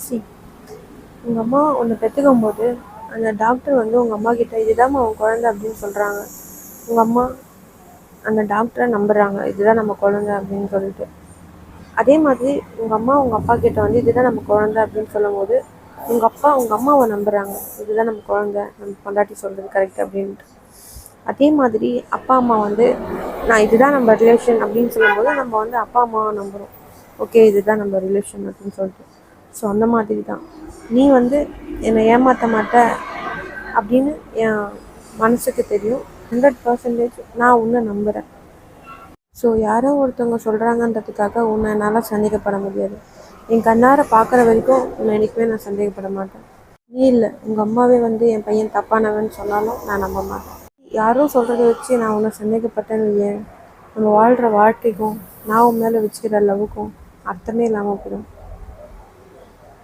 C உங்கள் அம்மா உன்னை பெற்றுக்கும் போது அந்த டாக்டர் வந்து உங்கள் அம்மா கிட்ட இதுதான் உன் குழந்தை அப்படின்னு சொல்கிறாங்க. உங்கள் அம்மா அந்த டாக்டரை நம்புகிறாங்க, இதுதான் நம்ம குழந்தை அப்படின்னு சொல்லிட்டு. அதே மாதிரி உங்கள் அம்மா உங்கள் அப்பா கிட்ட வந்து இதுதான் நம்ம குழந்தை அப்படின்னு சொல்லும் போது உங்கள் அப்பா உங்கள் அம்மாவை நம்புகிறாங்க, இதுதான் நம்ம குழந்தை, நம்ம பொண்டாட்டி சொல்கிறது கரெக்ட் அப்படின்ட்டு. அதே மாதிரி அப்பா அம்மா வந்து நான் இதுதான் நம்ம ரிலேஷன் அப்படின்னு சொல்லும்போது நம்ம வந்து அப்பா அம்மாவை நம்புகிறோம், ஓகே இதுதான் நம்ம ரிலேஷன் அப்படின்னு சொல்லிட்டு. ஸோ அந்த மாதிரி தான் நீ வந்து என்னை ஏமாற்ற மாட்ட அப்படின்னு என் மனசுக்கு தெரியும். 100% நான் உன்னை நம்புகிறேன். ஸோ யாரோ ஒருத்தவங்க சொல்கிறாங்கன்றதுக்காக உன்னை என்னால் சந்தேகப்பட முடியாது. என் கண்ணார பார்க்குற வரைக்கும் உன்னை என்றைக்குமே நான் சந்தேகப்பட மாட்டேன். நீ இல்லை, உங்கள் அம்மாவே வந்து என் பையன் தப்பானவன்னு சொன்னாலும் நான் நம்ப மாட்டேன். யாரோ சொல்கிறத வச்சு நான் உன்னை சந்தேகப்பட்டேன்னு இல்லையே, நம்ம வாழ்கிற வாழ்க்கைக்கும் நான் உன் மேலே வச்சுக்கிற லவ்வுக்கும் அர்த்தமே இல்லாமல் போயிடும்.